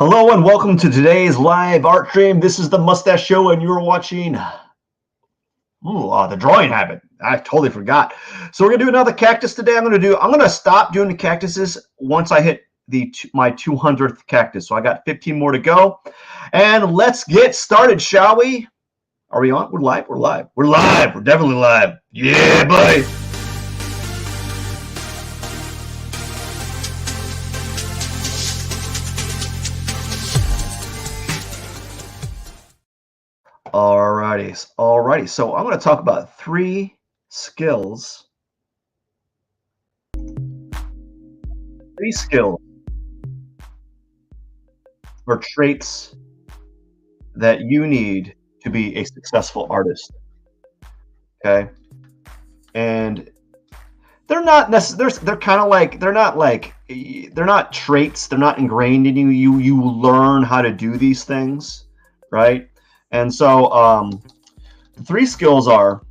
Hello and welcome to today's live art stream. This is the Mustache Show, and you're watching the drawing habit. I totally forgot. So we're gonna do another cactus today. I'm gonna stop doing the cactuses once I hit my 200th cactus. So I got 15 more to go, and let's get started, shall we? Are we on? We're live. We're live. We're live. We're definitely live. Yeah, buddy. Alrighty. So I'm going to talk about 3 skills. 3 skills or traits that you need to be a successful artist. Okay, and they're not necessarily. They're kind of like they're not traits. They're not ingrained in you. You learn how to do these things, right? And so the 3 skills are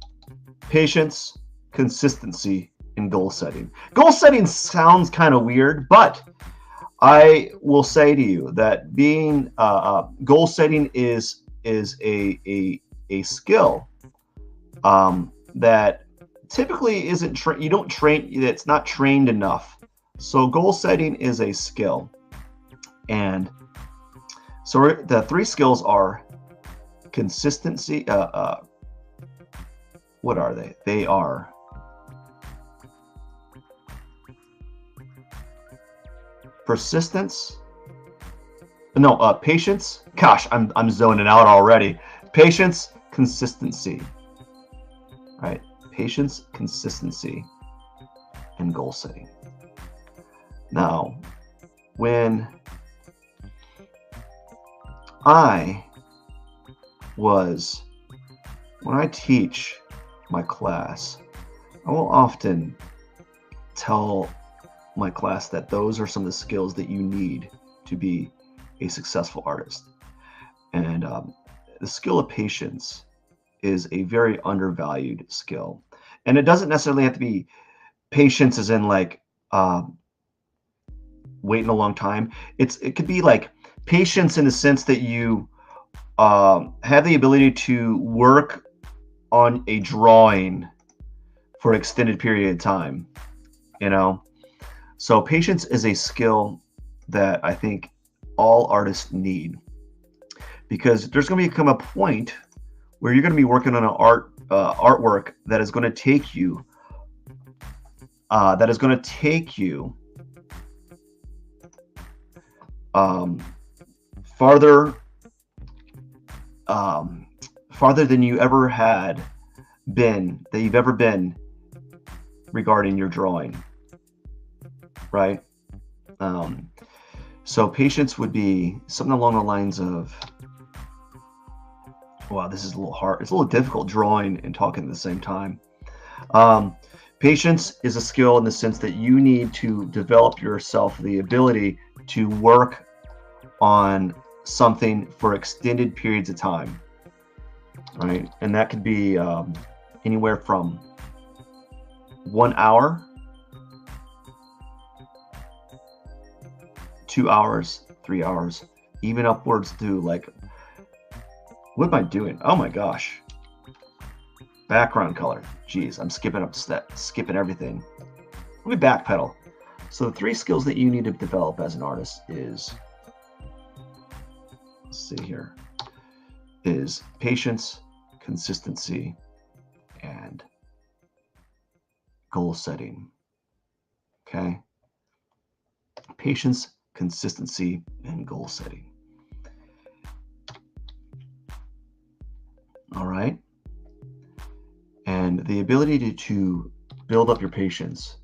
patience, consistency, and goal setting. Goal setting sounds kind of weird, but I will say to you that being goal setting is a skill that typically isn't you don't train. It's not trained enough. So goal setting is a skill, and so the 3 skills are consistency. What are they? They are persistence. No, patience. Gosh, I'm zoning out already. Patience, consistency. Right? Patience, consistency, and goal setting. Now, when I teach my class, I will often tell my class that those are some of the skills that you need to be a successful artist. And the skill of patience is a very undervalued skill. And it doesn't necessarily have to be patience as in like waiting a long time. It could be like patience in the sense that you have the ability to work on a drawing for an extended period of time, So patience is a skill that I think all artists need, because there's going to come a point where you're going to be working on an artwork that is going to take you farther than you ever had been, that you've ever been regarding your drawing, right? So patience would be something along the lines of, wow, this is a little hard. It's a little difficult drawing and talking at the same time. Patience is a skill in the sense that you need to develop yourself the ability to work on something for extended periods of time, right? And that could be anywhere from 1 hour, 2 hours, 3 hours, even upwards to like, what am I doing? Oh my gosh. Background color. Jeez, I'm skipping everything. Let me backpedal. So the 3 skills that you need to develop as an artist is, let's see here, is patience, consistency, and goal setting. Okay? Patience, consistency, and goal setting. All right? And the ability to build up your patience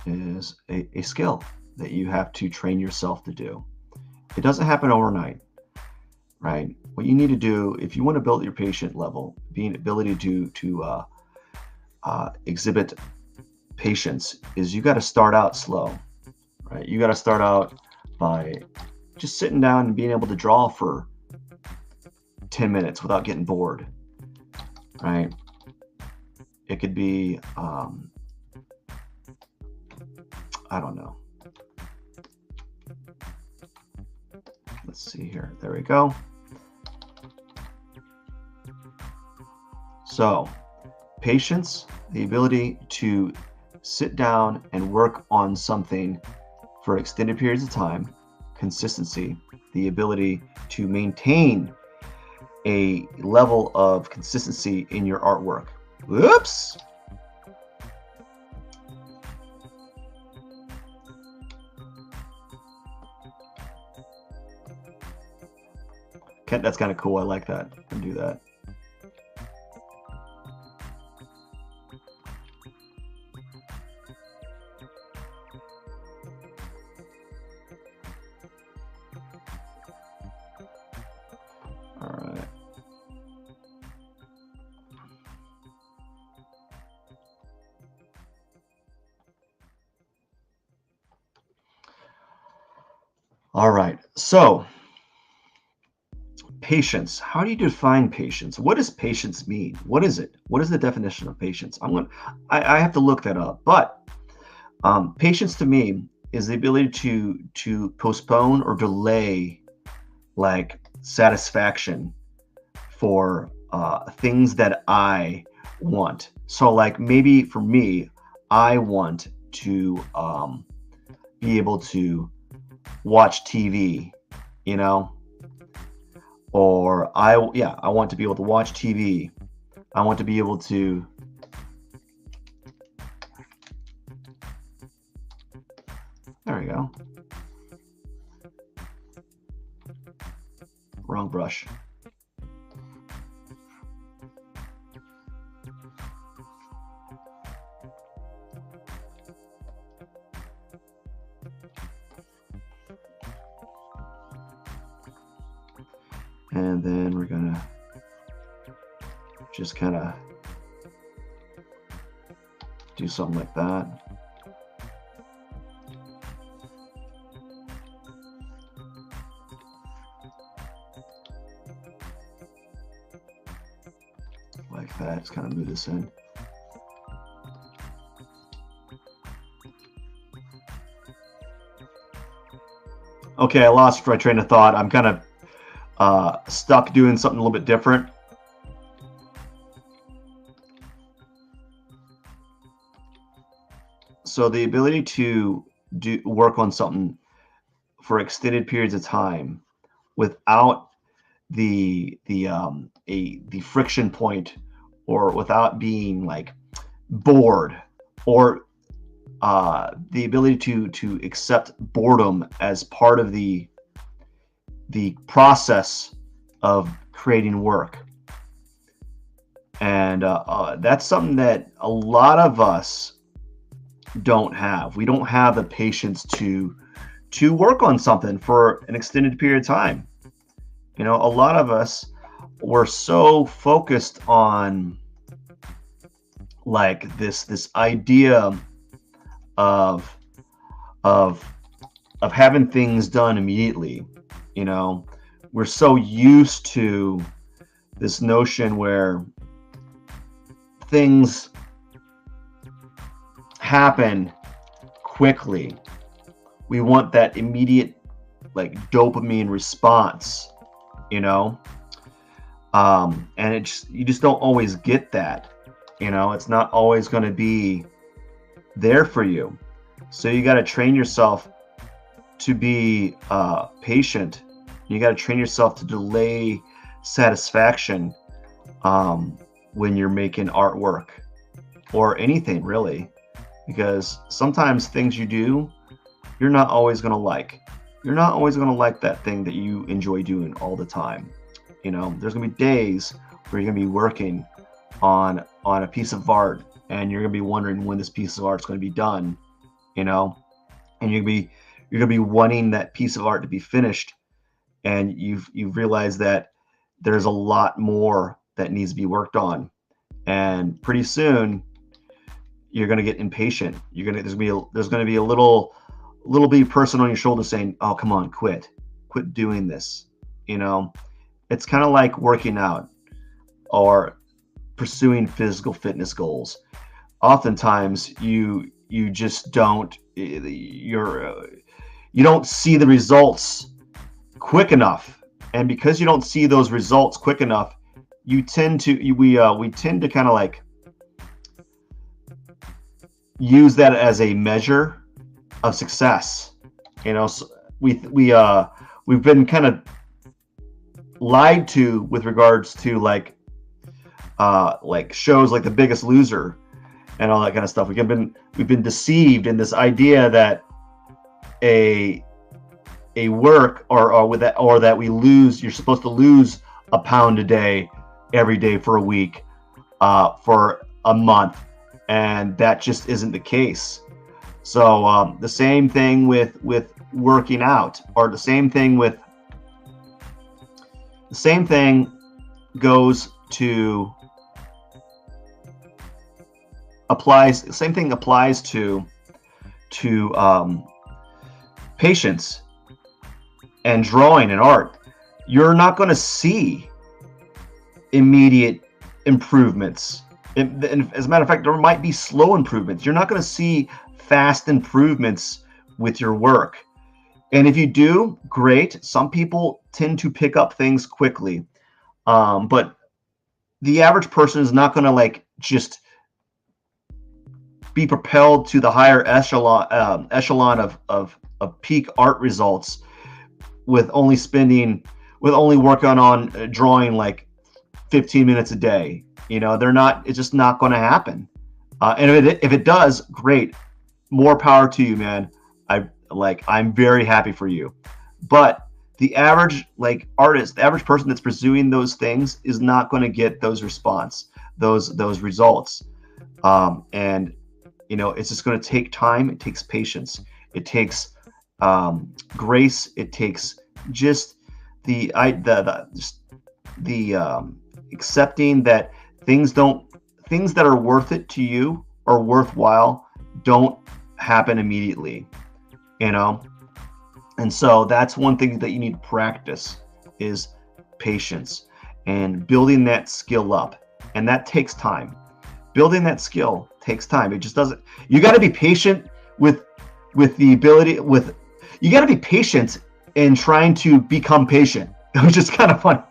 is a skill that you have to train yourself to do. It doesn't happen overnight, right? What you need to do, if you want to build your patient level, being ability to exhibit patience, is you got to start out slow, right? You got to start out by just sitting down and being able to draw for 10 minutes without getting bored, right? It could be, I don't know. let's see here. There we go. So, patience, the ability to sit down and work on something for extended periods of time. Consistency, the ability to maintain a level of consistency in your artwork. Whoops! Kent, that's kind of cool. I like that. I can do that. All right. All right. So, patience. How do you define patience? What does patience mean? What is it? What is the definition of patience? I have to look that up. But patience to me is the ability to postpone or delay like satisfaction for things that I want. So like maybe for me, I want to be able to watch TV, you know, or I want to be able to watch TV. I want to be able to there we go. Wrong brush. And then we're gonna just kind of do something like that. Like that, just kind of move this in. Okay, I lost my train of thought. I'm kind of stuck doing something a little bit different. So the ability to work on something for extended periods of time without the friction point, or without being like bored, or the ability to accept boredom as part of the process of creating work. And that's something that a lot of us don't have. We don't have the patience to work on something for an extended period of time. You know, a lot of us were so focused on like this idea of having things done immediately. You know, we're so used to this notion where things happen quickly. We want that immediate like dopamine response, you know, and you just don't always get that. You know, it's not always going to be there for you. So you got to train yourself to be patient. You got to train yourself to delay satisfaction when you're making artwork or anything really, because sometimes things you do, you're not always going to like. You're not always going to like that thing that you enjoy doing all the time. You know, there's going to be days where you're going to be working on a piece of art, and you're going to be wondering when this piece of art is going to be done, you know, and you're going to be wanting that piece of art to be finished, and you've realized that there's a lot more that needs to be worked on, and pretty soon you're going to get impatient. There's going to be a little bitty person on your shoulder saying, "Oh, come on, quit doing this." You know, it's kind of like working out or pursuing physical fitness goals. Oftentimes you just don't, you don't see the results quick enough, and because you don't see those results quick enough, we tend to kind of like use that as a measure of success. So we've been kind of lied to with regards to like shows like The Biggest Loser and all that kind of stuff. We've been deceived in this idea that a work or that we lose. You're supposed to lose a pound a day every day for a week, for a month, and that just isn't the case. So the same thing with working out, or the same thing goes to applies. The same thing applies to patience and drawing and art. You're not going to see immediate improvements. As a matter of fact, there might be slow improvements. You're not going to see fast improvements with your work. And if you do, great. Some people tend to pick up things quickly. But the average person is not going to like just be propelled to the higher echelon of peak art results with only working on drawing like 15 minutes a day. It's just not going to happen. And if it does, great, more power to you, man. I'm very happy for you. But the average artist, the average person that's pursuing those things is not going to get those results. And it's just going to take time. It takes patience. It takes grace. It takes just the accepting that things that are worth it to you or worthwhile don't happen immediately, and so that's one thing that you need to practice is patience and building that skill up, and that takes time. Building that skill takes time. It just doesn't. You got to be patient with the ability. You got to be patient in trying to become patient, which is kind of funny.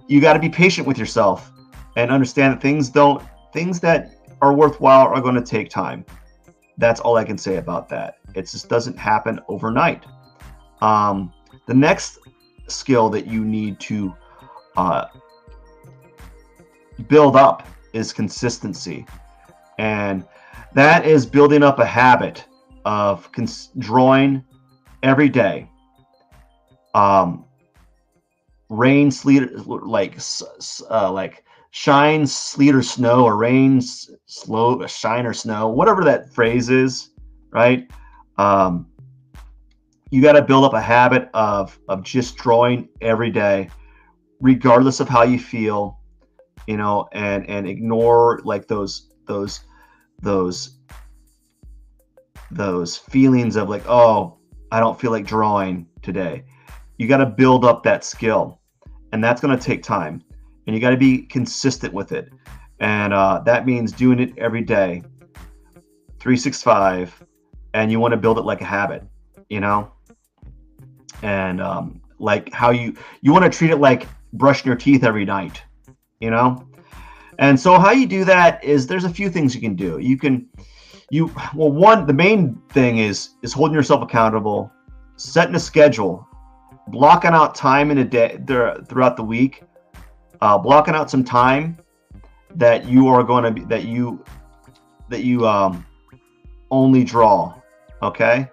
You got to be patient with yourself and understand that things that are worthwhile are going to take time. That's all I can say about that. It just doesn't happen overnight. The next skill that you need to build up is consistency, and that is building up a habit of drawing every day. Rain, sleet, like shine, sleet, or snow, or rain, slow, shine, or snow, whatever that phrase is, right? You got to build up a habit of just drawing every day, regardless of how you feel, and ignore like those feelings of like, oh, I don't feel like drawing today. You got to build up that skill, and that's going to take time, and you got to be consistent with it. And that means doing it every day, 365, and you want to build it like a habit, and like how you want to treat it like brushing your teeth every night, And so how you do that is there's a few things you can do. The main thing is holding yourself accountable, setting a schedule, blocking out time in a day throughout the week, blocking out some time that you are going to be that you only draw. Okay,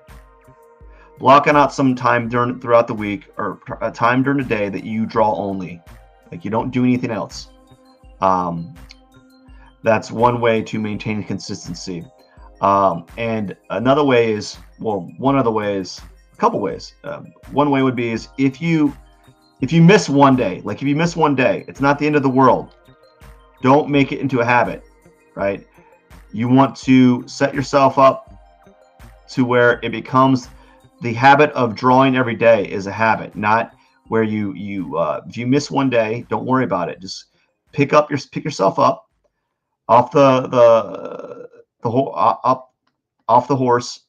blocking out some time throughout the week, or a time during the day that you draw only, like you don't do anything else. That's one way to maintain consistency. And another way is, a couple ways. One way would be is if you miss one day, it's not the end of the world. Don't make it into a habit, right? You want to set yourself up to where it becomes the habit of drawing every day is a habit, not where you if you miss one day, don't worry about it. Just pick yourself up off the horse,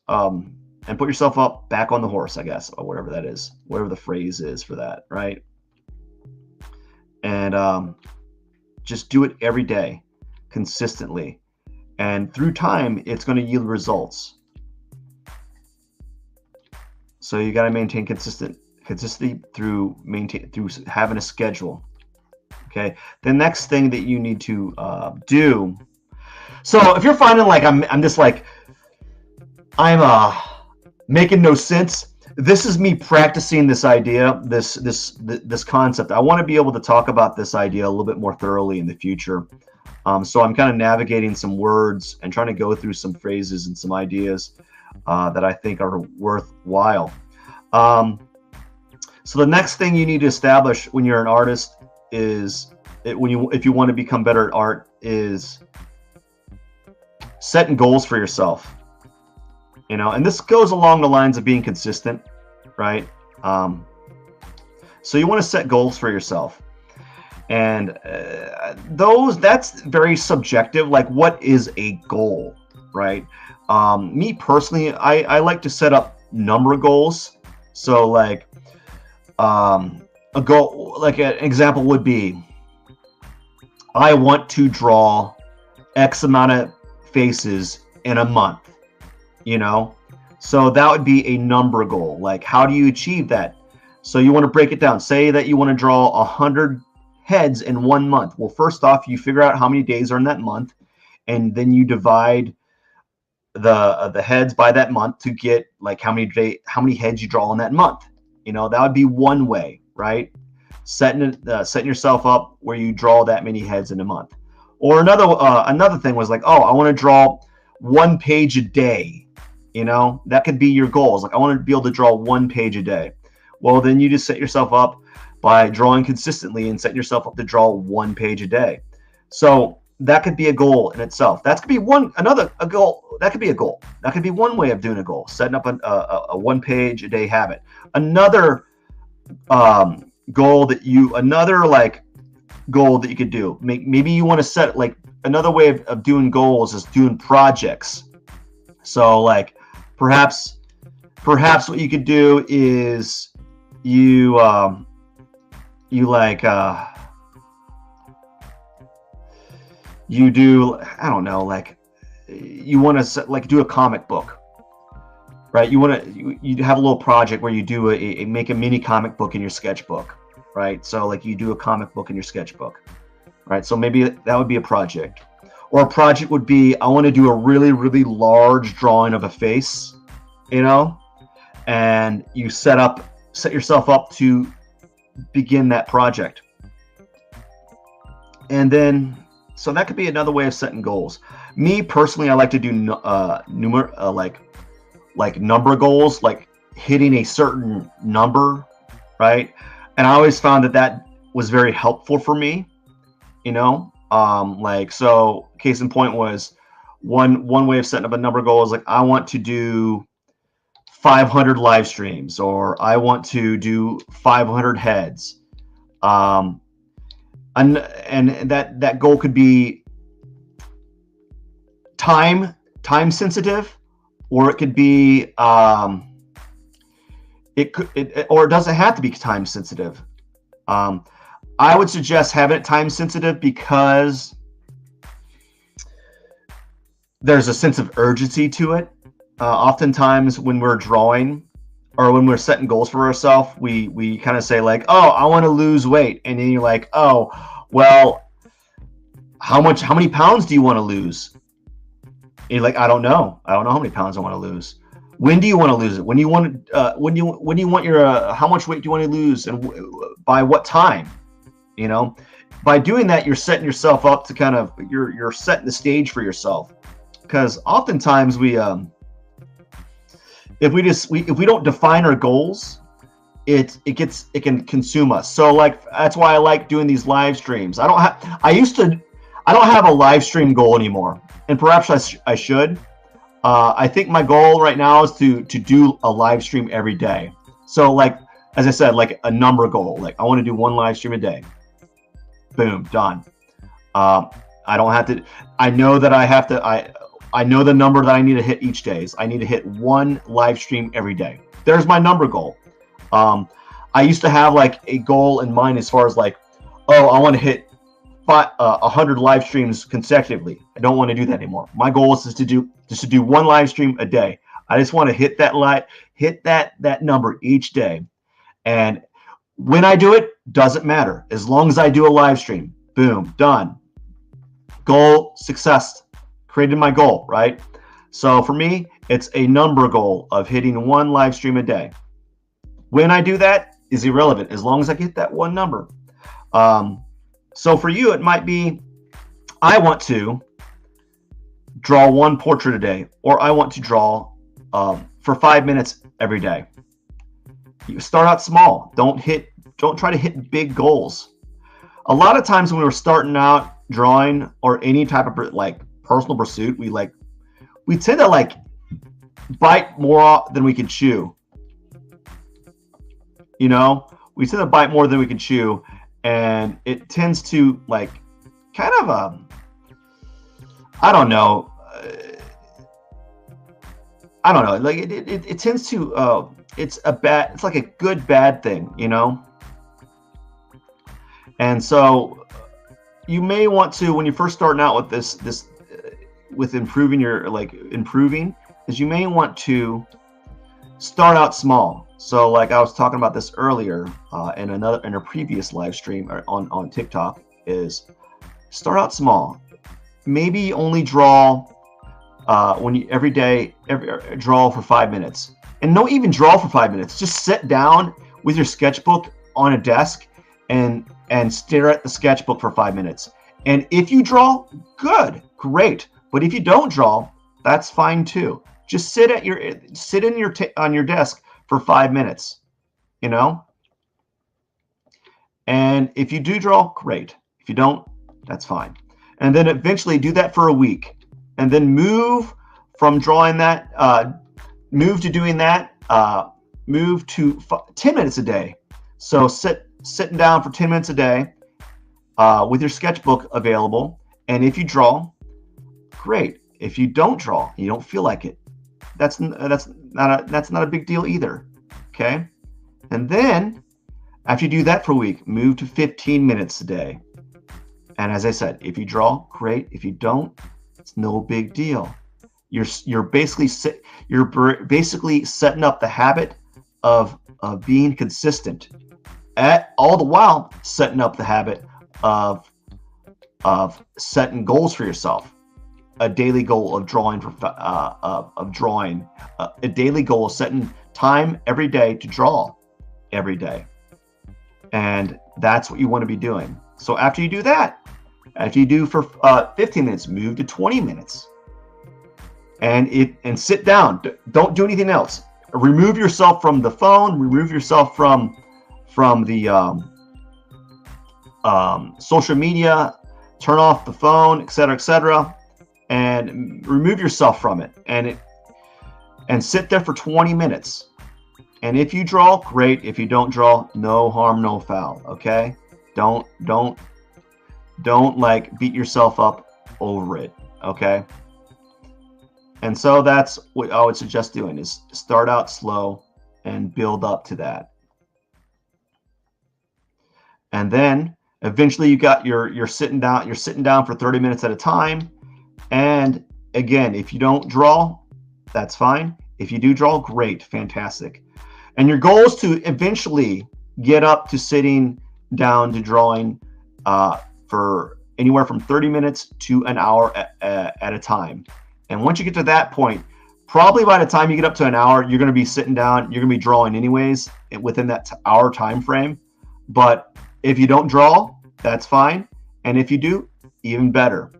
and put yourself up back on the horse, I guess, or whatever that is, whatever the phrase is for that, right? And just do it every day, consistently, and through time, it's going to yield results. So you got to maintain consistency through having a schedule. Okay. The next thing that you need to do. So if you're finding like I'm just like I'm making no sense, this is me practicing this idea, this concept. I want to be able to talk about this idea a little bit more thoroughly in the future. So I'm kind of navigating some words and trying to go through some phrases and some ideas that I think are worthwhile. So the next thing you need to establish when you're an artist is if you want to become better at art is setting goals for yourself. And this goes along the lines of being consistent, right? So you want to set goals for yourself. And that's very subjective. Like, what is a goal, right? Me personally, I like to set up number goals. So like a goal, like an example would be, I want to draw X amount of faces in a month, so that would be a number goal. Like, how do you achieve that? So you want to break it down. Say that you want to draw 100 heads in 1 month. Well, first off, you figure out how many days are in that month, and then you divide the heads by that month to get like how many heads you draw in that month. That would be one way, right? Setting yourself up where you draw that many heads in a month. Or another thing was like, oh, I want to draw 1 page a day. That could be your goals. Like, I want to be able to draw 1 page a day. Well, then you just set yourself up by drawing consistently and setting yourself up to draw 1 page a day. So that could be a goal in itself. That could be a goal. That could be a goal. That could be one way of doing a goal, setting up a 1 page a day habit. Another goal that you could do. Maybe you want to set, like, another way of doing goals is doing projects. So like perhaps what you could do is you do, I don't know, like you want to do a comic book, right? You have a little project where you do make a mini comic book in your sketchbook, right? So like you do a comic book in your sketchbook, right? So maybe that would be a project. Or a project would be, I want to do a really, really large drawing of a face, and you set yourself up to begin that project. And then, so that could be another way of setting goals. Me personally, I like to do like number goals, like hitting a certain number, right? And I always found that was very helpful for me, so case in point was one way of setting up a number goal is like, I want to do 500 live streams, or I want to do 500 heads. And that goal could be time sensitive, or it could be or it doesn't have to be time sensitive. I would suggest having it time sensitive because there's a sense of urgency to it. Oftentimes when we're drawing or when we're setting goals for ourselves, we kind of say like, oh, I want to lose weight. And then you're like, oh, well, how many pounds do you want to lose? And you're like, I don't know how many pounds I want to lose. When do you want to lose it? When you want your how much weight do you want to lose, and by what time? By doing that, you're setting yourself up to kind of you're setting the stage for yourself. Because oftentimes if we don't define our goals, it can consume us. So like that's why I like doing these live streams. I don't have a live stream goal anymore, and perhaps I should. I think my goal right now is to do a live stream every day. So like, as I said, like a number goal, like I want to do 1 live stream a day. Boom, done. I don't have to. I know that I have to. I know the number that I need to hit each day is I need to hit 1 live stream every day. There's my number goal. I used to have like a goal in mind as far as like, oh, I want to hit 100 live streams consecutively. I don't want to do that anymore. My goal is to do 1 live stream a day. I just want to hit that number each day. And when I do it, doesn't matter. As long as I do a live stream, boom, done. Goal, success, created my goal, right? So for me, it's a number goal of hitting 1 live stream a day. When I do that is irrelevant as long as I get that 1 number. So for you, it might be, I want to draw 1 portrait a day, or I want to draw for 5 minutes every day. You start out small. Don't try to hit big goals. A lot of times when we're starting out drawing or any type of like personal pursuit, we tend to like bite more than we can chew. You know, we tend to bite more than we can chew, and it tends to like kind of I don't know, like it tends to it's like a good bad thing, you know. And so you may want to, when you're first starting out with this with improving is you may want to start out small. So like I was talking about this earlier in a previous live stream on TikTok, is start out small. Maybe only draw every day draw for 5 minutes. And don't even draw for 5 minutes. Just sit down with your sketchbook on a desk and stare at the sketchbook for 5 minutes. And if you draw, good, great. But if you don't draw, that's fine too. Just sit on your desk for 5 minutes, you know? And if you do draw, great. If you don't, that's fine. And then eventually do that for a week. And then move from drawing that, move to doing that, move to 10 minutes a day. So sitting down for 10 minutes a day with your sketchbook available. And if you draw, great. If you don't draw, you don't feel like it, that's not a big deal either. Okay. And then after you do that for a week, move to 15 minutes a day. And as I said, if you draw, great. If you don't, it's no big deal. You're basically setting up the habit of being consistent, all the while setting up the habit of setting goals for yourself. A daily goal of drawing a daily goal of setting time every day to draw every day. And that's what you want to be doing. So after you do that, after you do for 15 minutes, move to 20 minutes. And sit down. Don't do anything else. Remove yourself from the phone, remove yourself from the social media, turn off the phone, etc., and remove yourself from it, and sit there for 20 minutes. And if you draw, great. If you don't draw, no harm, no foul. Okay? Don't like beat yourself up over it. Okay? And so that's what I would suggest doing, is start out slow and build up to that. And then eventually you're sitting down for 30 minutes at a time. And again, if you don't draw, that's fine. If you do draw, great, fantastic. And your goal is to eventually get up to sitting down to drawing for anywhere from 30 minutes to an hour at a time. And once you get to that point, probably by the time you get up to an hour, you're going to be sitting down, you're going to be drawing anyways within that hour time frame. But if you don't draw, that's fine. And if you do, even better,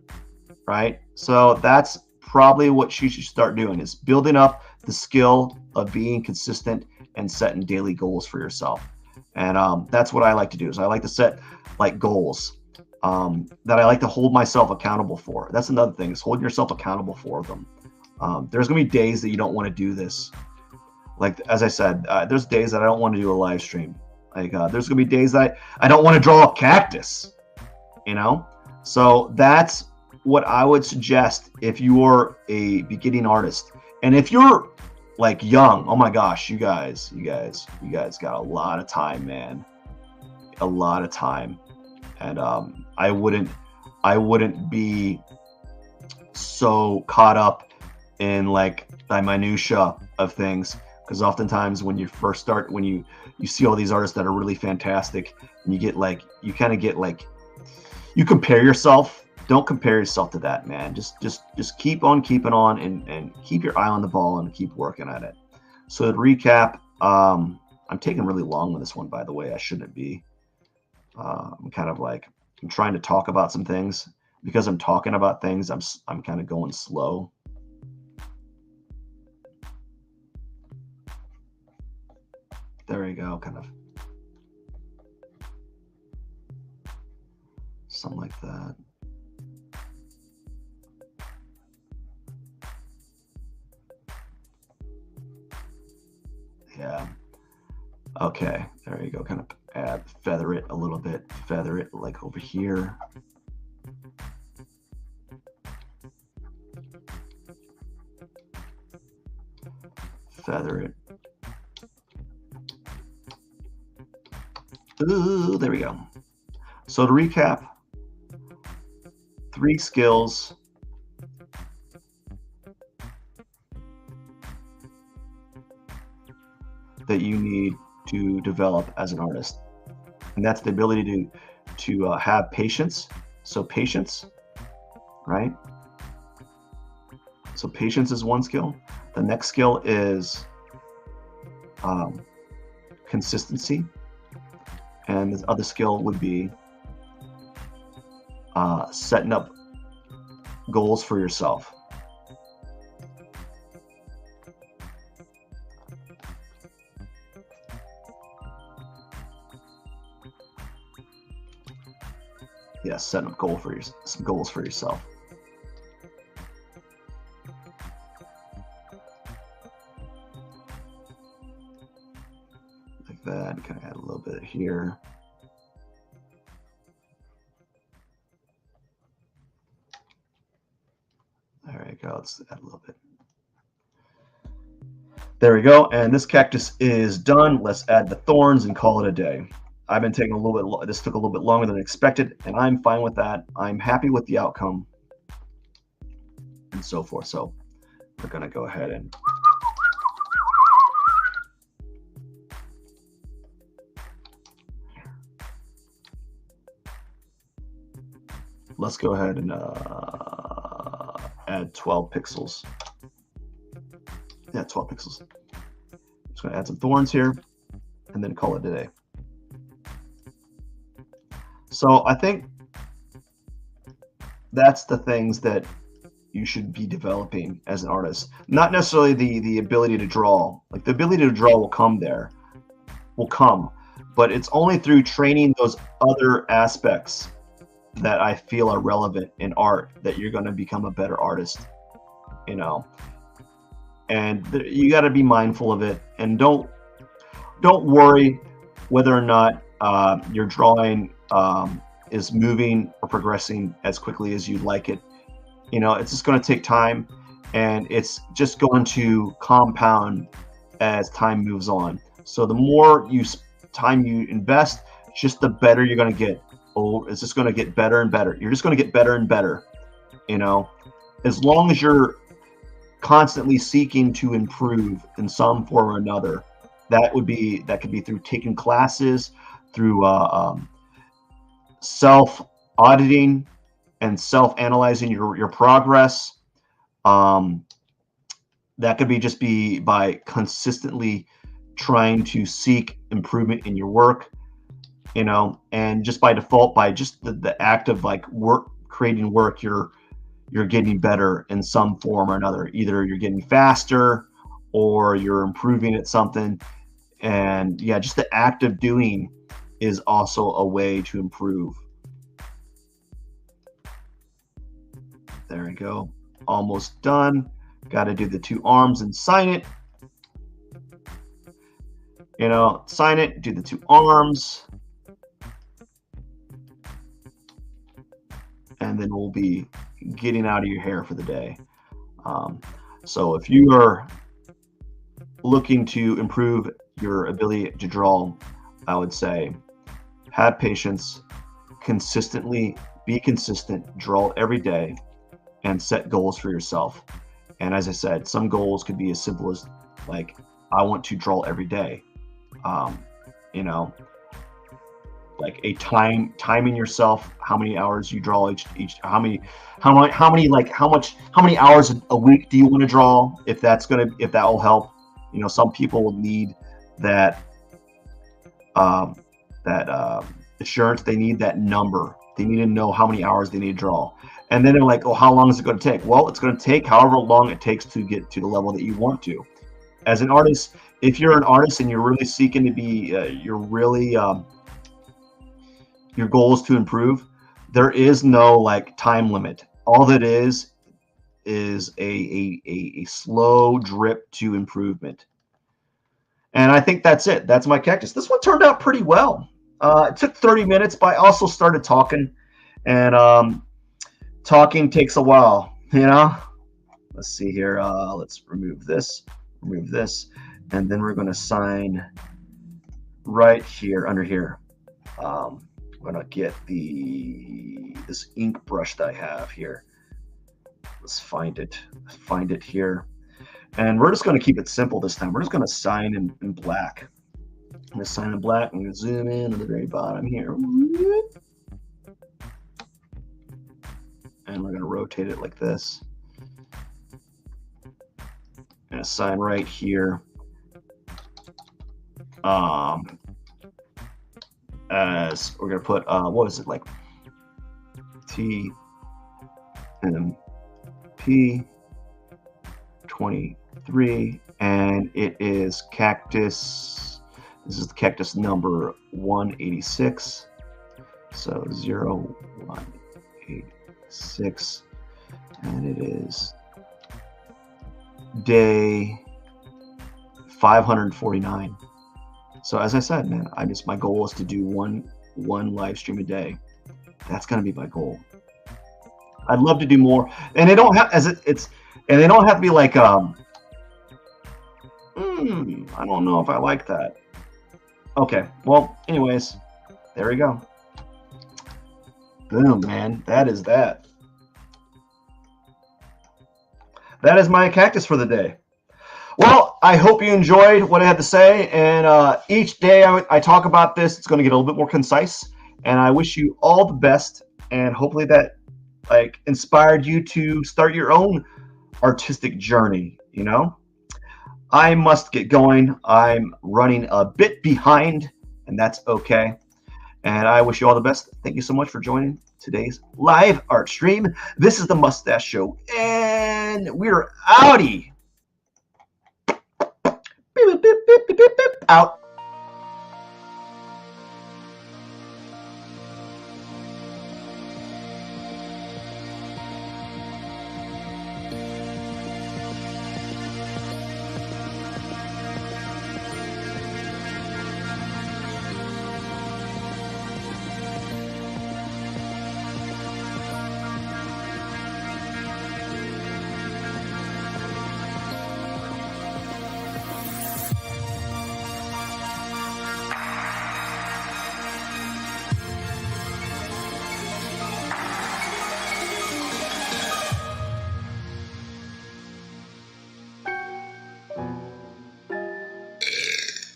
right? So that's probably what you should start doing, is building up the skill of being consistent and setting daily goals for yourself. And that's what I like to do, is I like to set like goals that I like to hold myself accountable for. That's another thing, is holding yourself accountable for them. There's going to be days that you don't want to do this. Like, as I said, there's days that I don't want to do a live stream. Like, there's going to be days that I don't want to draw a cactus, you know? So that's what I would suggest if you're a beginning artist, and if you're like young, oh my gosh, you guys got a lot of time, man, a lot of time, and I wouldn't be so caught up in like the minutia of things, because oftentimes when you first start, when you see all these artists that are really fantastic, and you kind of get like, you compare yourself. Don't compare yourself to that, man. Just keep on keeping on, and keep your eye on the ball and keep working at it. So to recap, I'm taking really long on this one, by the way. I shouldn't be. I'm kind of like, I'm trying to talk about some things. Because I'm talking about things, I'm kind of going slow. There you go, kind of something like that. Yeah. Okay, there you go. Kind of feather it a little bit. Feather it like over here. Feather it. Ooh, there we go. So to recap, 3 skills that you need to develop as an artist, and that's the ability to have patience. So patience, right? So patience is one skill. The next skill is consistency, and the other skill would be setting up goals for yourself. Yes, setting up some goals for yourself. Like that. Kind of add a little bit here. There you go. Let's add a little bit. There we go. And this cactus is done. Let's add the thorns and call it a day. I've been taking a little bit, this took a little bit longer than expected, and I'm fine with that. I'm happy with the outcome and so forth. So we're going to go ahead and let's go ahead and add 12 pixels. Yeah, 12 pixels. Just going to add some thorns here and then call it a day. So I think that's the things that you should be developing as an artist. Not necessarily the ability to draw. Like the ability to draw will come, but it's only through training those other aspects that I feel are relevant in art that you're going to become a better artist, you know. And you got to be mindful of it, and don't worry whether or not your drawing is moving or progressing as quickly as you'd like it. You know, it's just going to take time, and it's just going to compound as time moves on. So the more time you invest, just the better you're going to get. Oh, it's just going to get better and better. You're just going to get better and better. You know, as long as you're constantly seeking to improve in some form or another, that could be through taking classes, through self-auditing and self-analyzing your progress. That could be by consistently trying to seek improvement in your work, you know, and just by default, by just the act of like creating work, you're getting better in some form or another. Either you're getting faster or you're improving at something. And yeah, just the act of doing is also a way to improve. There we go. Almost done. Got to do the 2 arms and sign it. You know, sign it, do the 2 arms. And then we'll be getting out of your hair for the day. So if you are looking to improve your ability to draw, I would say have patience, consistently be consistent, draw every day, and set goals for yourself. And as I said, some goals could be as simple as like, I want to draw every day. You know, like a timing yourself, how many hours you draw each how many hours a week do you want to draw? If that will help. You know, some people need that assurance. They need that number. They need to know how many hours they need to draw. And then they're like, oh, how long is it going to take? Well, it's going to take however long it takes to get to the level that you want to. As an artist, if you're an artist and you're really seeking to be, your goal is to improve, there is no like time limit. All that is a slow drip to improvement. And I think that's it. That's my cactus. This one turned out pretty well. It took 30 minutes, but I also started talking, and talking takes a while, you know. Let's see here. Let's remove this, and then we're going to sign right here under here. I'm going to get this ink brush that I have here. Let's find it here. And we're just going to keep it simple this time. We're just going to sign in black. I'm going to sign in black. I'm going to zoom in at the very bottom here. And we're going to rotate it like this. I'm going to sign right here. As we're going to put, what is it, like TMP 23, and it is cactus. This is the cactus number 186. So 0186, and it is day 549. So as I said, man, my goal is to do one live stream a day. That's gonna be my goal. I'd love to do more, and they don't have and they don't have to be like I don't know if I like that. Okay, well, anyways, there we go. Boom, man. That is that. That is my cactus for the day. Well, I hope you enjoyed what I had to say, and each day I talk about this, it's going to get a little bit more concise, and I wish you all the best, and hopefully that like inspired you to start your own artistic journey. You know, I must get going. I'm running a bit behind, and that's okay. And I wish you all the best. Thank you so much for joining today's live art stream. This is the Mustache Show, and we're outie. Out.